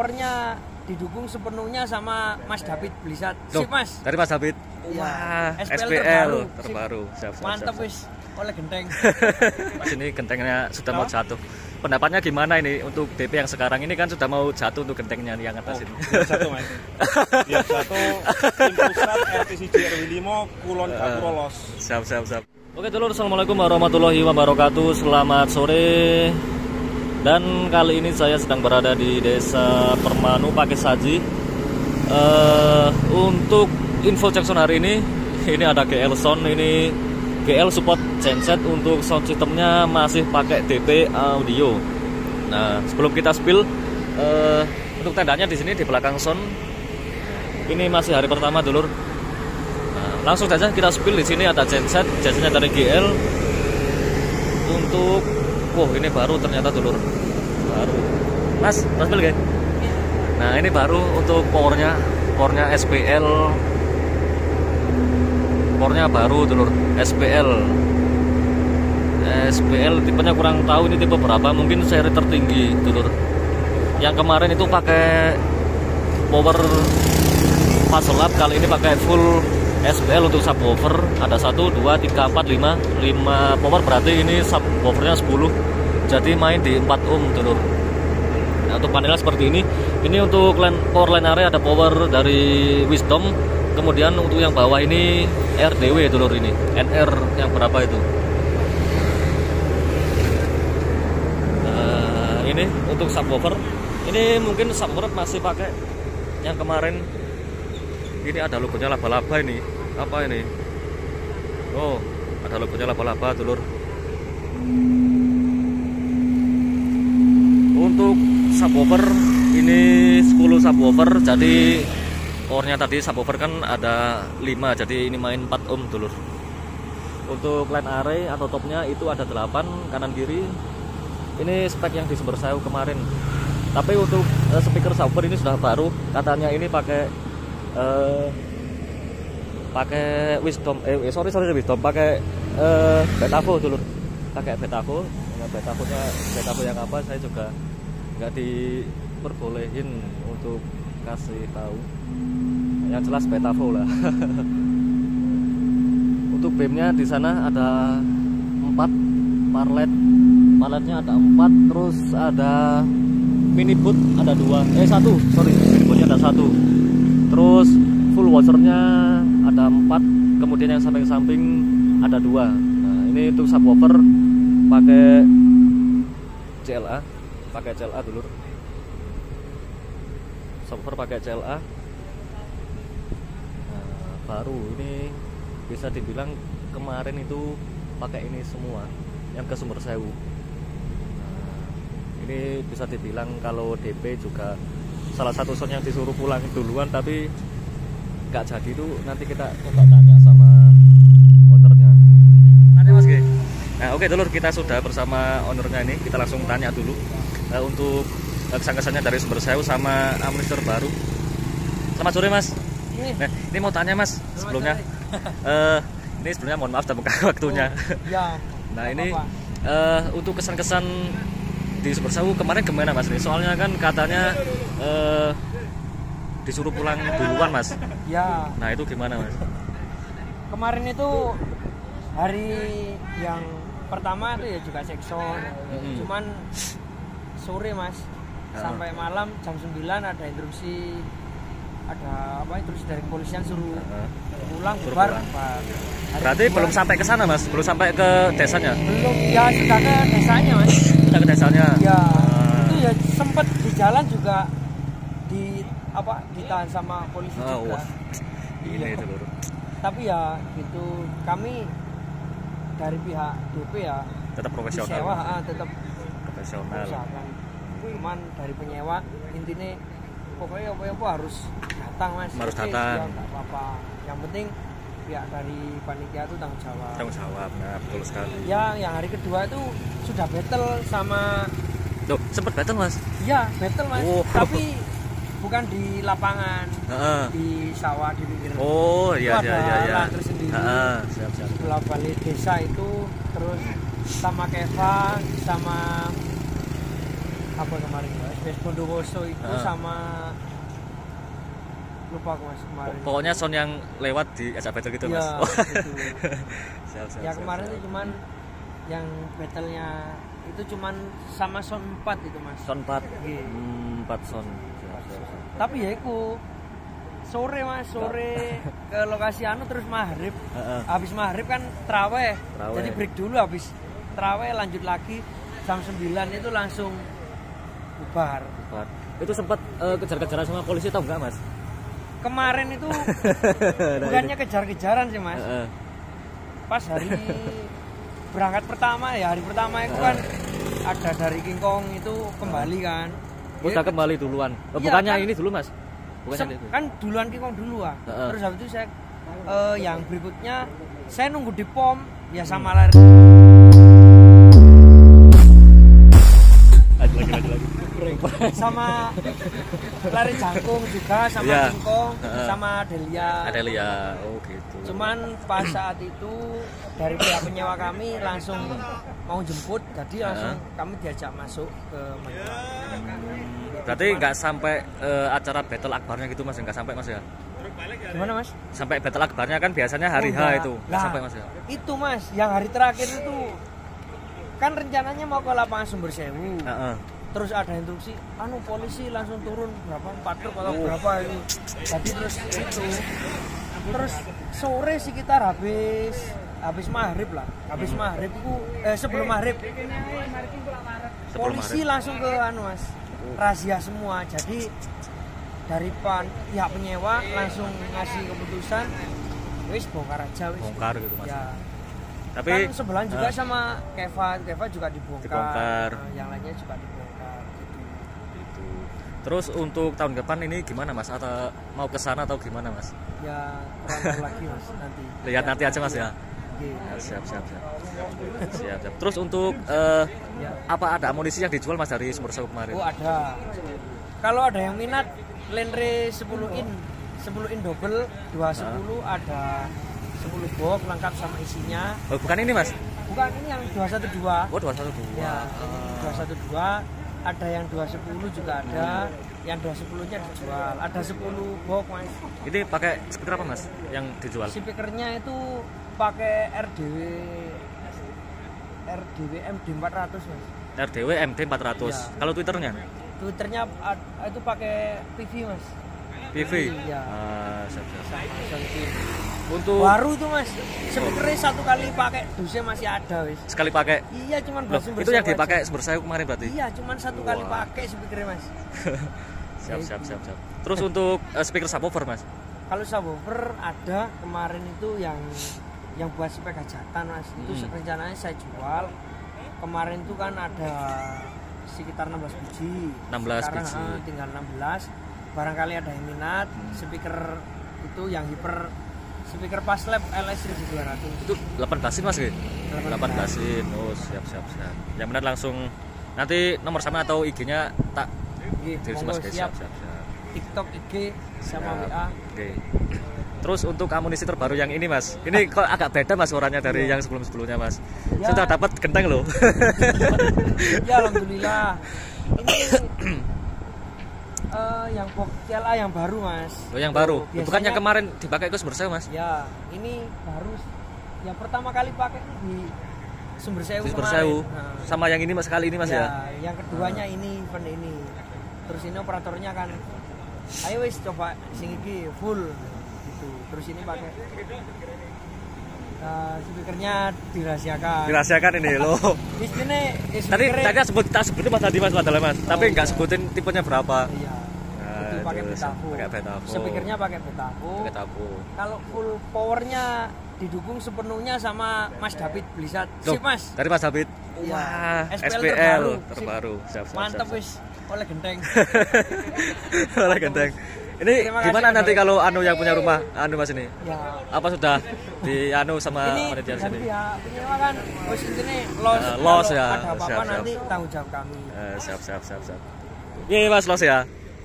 powernya didukung sepenuhnya sama Mas David Blisat. Sip Mas. Dari Mas David. Wah, SPL terbaru. Siap, mantap wis oleh genteng. Mas ini gentengnya sudah mau jatuh. Pendapatnya gimana ini untuk DP yang sekarang ini kan sudah mau jatuh untuk gentengnya yang atas ini? Jatuh Mas. Biar jatuh tim pusat RTCJ RW 5 kulon gak lolos. Siap. Oke dulur, assalamualaikum warahmatullahi wabarakatuh. Selamat sore. Dan kali ini saya sedang berada di Desa Permanu Pakai Saji. Untuk info Jackson hari ini ada GL Sound, ini GL support genset. Untuk sound systemnya masih pakai DP audio. Nah, sebelum kita spill, untuk tendanya di sini di belakang sound. Ini masih hari pertama dulur. Nah, langsung saja kita spill. Di sini ada gensetnya dari GL. Untuk ini baru ternyata dulur. Baru. Mas spill guys. Nah, ini baru untuk powernya SPL. Powernya baru dulur, SPL tipenya kurang tahu ini tipe berapa, mungkin seri tertinggi dulur. Yang kemarin itu pakai power puzzle up, kali ini pakai full SPL. Untuk subwoofer ada 1, 2, 3, 4, 5 power, berarti ini subwoofernya 10, jadi main di 4 ohm dulur. Nah, untuk panelnya seperti ini. Ini untuk power line array ada power dari Wisdom. Kemudian untuk yang bawah ini RDW dulur, ini NR yang berapa itu. Ini untuk subwoofer. Ini mungkin subwoofer masih pakai yang kemarin. Ini ada logonya laba-laba ini. Apa ini? Oh, ada logonya laba-laba dulur. Untuk subwoofer ini 10 subwoofer, jadi powernya tadi subwoofer kan ada 5, jadi ini main 4 ohm dulur. Untuk line array atau topnya itu ada 8 kanan kiri. Ini spek yang di Sumber Sewu kemarin. Tapi untuk speaker subwoofer ini sudah baru, katanya ini pakai Wisdom, Wisdom, pakai Betavo dulur. Pakai Betavo. Nah, Betavo yang apa saya juga nggak diperbolehin untuk kasih tahu. Yang jelas Betavo lah. Untuk beamnya di sana ada 4 parletnya ada 4, terus ada mini boot ada 1, mini bootnya ada 1, terus full washernya ada 4, kemudian yang samping-samping ada 2. Nah, ini untuk subwoofer pakai CLA dulur. Subwoofer pakai CLA. Nah, baru ini bisa dibilang kemarin itu pakai ini semua yang ke Sumber Sewu. Nah, ini bisa dibilang kalau DP juga salah satu sound yang disuruh pulang duluan, tapi nggak jadi itu. Nanti kita coba tanya sama ownernya. Tanya Mas G. Nah, oke dulur, kita sudah bersama ownernya ini. Kita langsung tanya dulu untuk kesan-kesannya dari Sumber Sewu sama amplifier baru. Selamat sore Mas. Nah, ini mau tanya Mas sebelumnya. Ini sebelumnya mohon maaf tak buka waktunya. Ya. Nah, ini untuk kesan-kesan di Sumber Sewu kemarin gimana Mas? Soalnya kan katanya disuruh pulang duluan Mas. Ya. Nah, itu gimana Mas? Kemarin itu hari yang pertama itu ya juga sekson. Cuman sore Mas, sampai malam jam 9 ada instruksi, instruksi dari kepolisian suruh pulang bubar. Berarti belum sampai ke sana Mas, belum sampai ke desanya? Belum, ya sudah ke desanya Mas. Sudah ke desanya. Ya, itu ya sempat di jalan juga ditahan sama polisi juga. Wah, ini dulur. Tapi ya itu kami dari pihak DP ya tetap profesional. Disewa, tetap profesional. Cuman dari penyewa intinya pokoknya apa harus datang Mas. Harus datang. Ya enggak apa-apa. Yang penting pihak dari panitia itu tanggung jawab. Nah, betul sekali. Ya, yang hari kedua itu sudah battle sama. Loh, sempat battle Mas? Iya, battle Mas. Tapi bukan di lapangan, di sawah di pinggir. Oh, iya. Terus sendiri. Siap. Bola balik desa itu, terus sama Keva, sama apa kemarin Mas? Base Bondowoso itu sama lupa aku mas kemarin. Pokoknya sound yang lewat di ajak battle gitu mas. Iya, gitu. Siap, Ya kemarin itu cuman yang battle-nya itu cuman sama sound 4 itu mas. Sound 4. Iya. 4 sound. Siap. Tapi ya itu sore mas, sore ke lokasi anu terus maghrib. Habis maghrib kan traweh. Jadi break dulu, habis traweh lanjut lagi jam 9 itu langsung bubar. Itu sempat kejar-kejaran sama polisi atau enggak mas? Kemarin itu bukannya kejar-kejaran sih mas. Pas hari berangkat pertama ya, hari pertama itu kan ada dari King Kong itu kembali kan. Udah kembali duluan. Iya, Bukannya kan, ini dulu mas? Bukannya itu. kan duluan King Kong dulu ah. Terus habis itu saya yang berikutnya saya nunggu di pom ya sama lari. Lagi. Sama lari jangkung juga sama Iya. King Kong sama Adelia. Adelia, oh gitu. Cuman pas saat itu dari pihak penyewa kami langsung mau jemput, jadi langsung kami diajak masuk ke Magelang. Berarti nggak sampai acara battle akbarnya gitu mas? Nggak sampai mas ya? Gimana mas? Sampai battle akbarnya kan biasanya hari H enggak. itu. Nggak Lah, sampai mas ya? Itu mas, yang hari terakhir itu kan rencananya mau ke lapangan Sumber Sewu. Terus ada instruksi, polisi langsung turun berapa 4 truk atau berapa itu. Jadi terus itu, terus sore sekitar habis maghrib lah, habis maghrib itu sebelum maghrib polisi langsung ke mas, razia semua. Jadi dari pihak penyewa langsung ngasih keputusan, wis bongkar aja wis. Bongkar gitu mas. Ya. Tapi Kan sebelahan juga sama Keva juga Dibongkar. Yang lainnya juga dibongkar. gitu. Terus untuk tahun depan ini gimana mas? Atau mau ke sana atau gimana mas? Ya kurang tahu lagi mas nanti. Lihat nanti aja mas ya. Oke. Siap. Terus untuk apa ada amunisi yang dijual mas dari Sumber Sewu kemarin? Oh ada. Kalau ada yang minat Lenre 10 in double 210 ada 10 box lengkap sama isinya. Oh, bukan ini mas? Bukan, ini yang 212. Oh 212. Ya, ini 212. Ada yang 210 juga ada. Yang 210-nya dijual. Ada 10 box mas. Ini pakai speaker apa mas yang dijual? Speakernya itu pakai RDW MD 400 mas. RDW MD 400. Ya. Kalau Twitternya? Twitternya itu pakai PV mas. PV. Iya. Siap. Sama Sony. Untuk Baru tuh mas. Speakernya satu kali pakai dusnya masih ada wis. sekali pakai. Iya cuman Loh, Sumber itu yang Sewu dipakai aja. Sumber Sewu kemarin berarti? Iya cuman satu kali pakai speakernya mas. Siap. Terus untuk speaker subwoofer mas? Kalau subwoofer ada kemarin itu yang buat spek hajatan mas. Itu rencananya saya jual. Kemarin itu kan ada sekitar 16 biji. 16 Sekarang biji. tinggal 16. Barangkali ada yang minat. Speaker itu yang hiper speaker Paslab LS 1200. Itu 18 mas gitu? 18. Oh siap. Yang benar langsung nanti nomor sama atau IG-nya tak Iya, mas monggo, guys. siap. Siap. TikTok, IG sama Siap. WA. Oke. Terus untuk amunisi terbaru yang ini mas, ini kok agak beda mas suaranya dari yang sebelumnya mas. Ya. Sudah dapat genteng loh. Ya alhamdulillah. Ini yang box CLA yang baru mas. Oh yang baru, Biasanya- bukan yang kemarin dipakai ke Sumber Sewu mas. Ya ini baru yang pertama kali pakai di Sumber Sewu Di Sumber kemarin. Sewu. Nah, Sama yang ini mas kali ini mas ya. yang keduanya ini event ini. Terus ini operatornya kan, ayo wis coba sing iki full gitu. Terus ini pakai speakernya dirahasiakan. Dirahasiakan ini loh. Di sini Tadi tak sebutin mas tadi mas padahal mas, tapi nggak sebutin tipenya berapa. Iya. Nah, Itu pakai terus Betafo. pakai Betafo. Speakernya pakai Betafo. Pakai tabu. Kalau full powernya didukung sepenuhnya sama Mas David Blisat. Loh, Sip Mas. dari Mas David. Iya. Wah, SPL SPL terbaru. terbaru. Siap. Mantap wis. Oleh genteng. Oleh genteng. Ini Terima gimana kasih, nanti Mas. kalau yang punya rumah mas ini? Ya. Apa sudah di sama Ini panitia dari sini? pihak penyewa kan wis intine los. Los Kalau ya. Ada apa-apa Siap. nanti tanggung jawab kami. Siap. Iya mas los ya.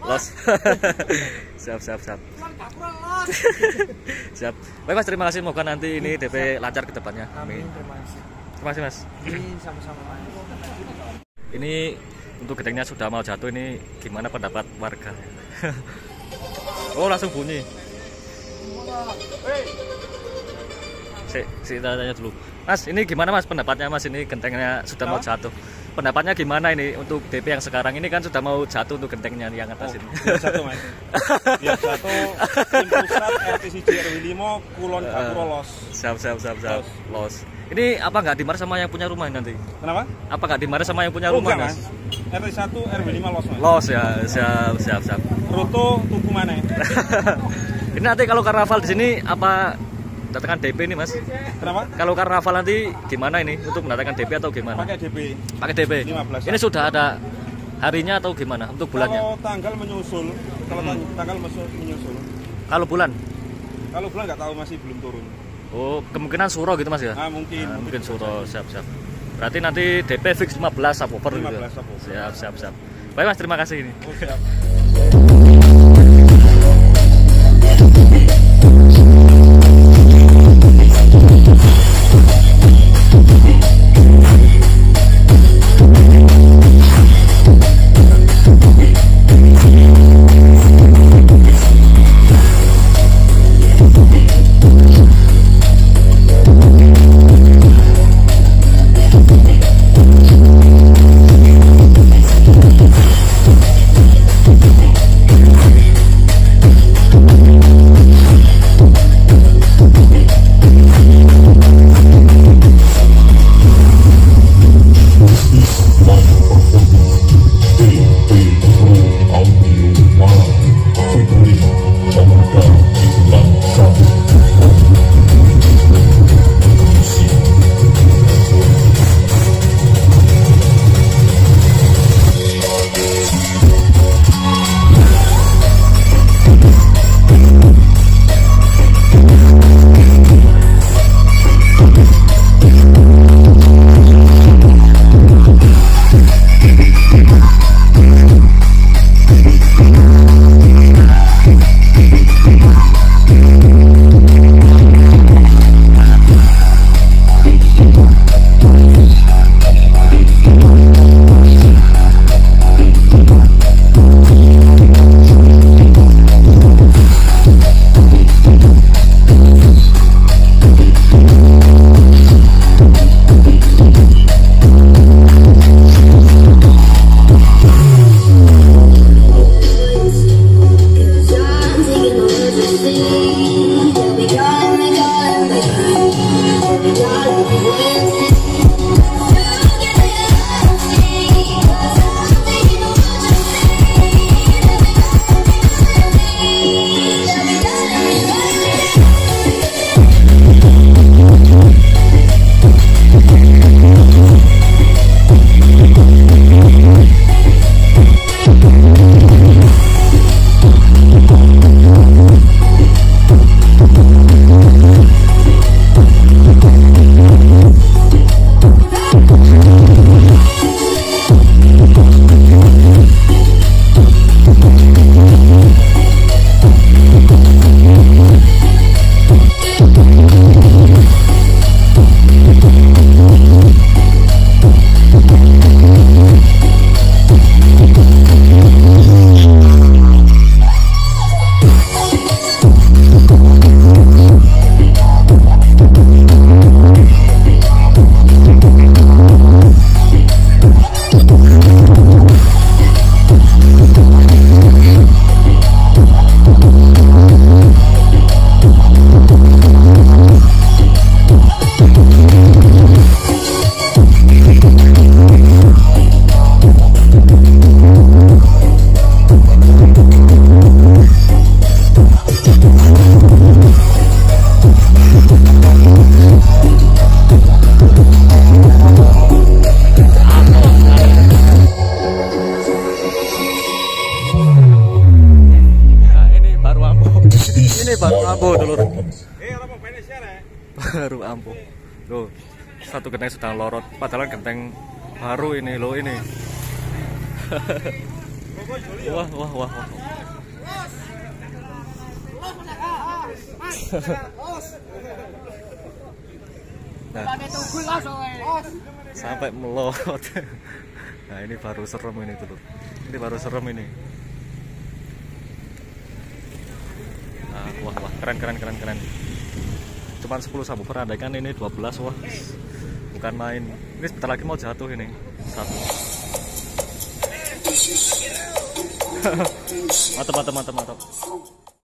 Los. siap. Siap. Baik mas, terima kasih. Semoga nanti ini DP lancar ke depannya. Amin. Amin. Terima kasih. Terima kasih mas. Ini sama-sama Mas. Ini untuk gentengnya sudah mau jatuh, ini gimana pendapat warga? Oh, langsung bunyi. Kita tanya dulu, Mas, ini gimana Mas pendapatnya Mas, ini gentengnya sudah mau jatuh? Pendapatnya gimana ini untuk DP yang sekarang ini kan sudah mau jatuh untuk gentengnya yang atas ini? Biar jatuh Mas. Biar jatuh. Tim pusat RTCJ RW 5 Kulon Kapuro los. Siap. Los. Ini apa nggak dimarah sama yang punya rumah nanti? Kenapa? Apa nggak dimarah sama yang punya rumah enggak, Mas? RT 1 RW 5 los Mas. Los ya, siap. Roto tuku mana? Ini nanti kalau karnaval di sini apa datangkan DP ini Mas? Kenapa? Kalau karnaval nanti gimana ini untuk mendatangkan DP atau gimana? Pakai DP. Pakai DP. 15. Ini sudah ada harinya atau gimana untuk bulannya? Kalau tanggal menyusul, tanggal menyusul. Kalau bulan? Kalau bulan nggak tahu, masih belum turun. Oh, kemungkinan suro gitu Mas ya? Mungkin suro, siap. Berarti nanti DP fix 15 Subwoofer gitu. 15 Subwoofer. Siap. Baik Mas, terima kasih ini. Oh, siap. baru ampuh. Loh, satu genteng sedang lorot, padahal genteng baru ini loh ini. Wah. Nah, sampai melorot. Nah ini baru serem ini dulu. Ini baru serem ini. Nah, wah keren. Cuman 10 subwoofer, andaikan ini 12, wah bukan main. Ini sebentar lagi mau jatuh ini satu. Mantap.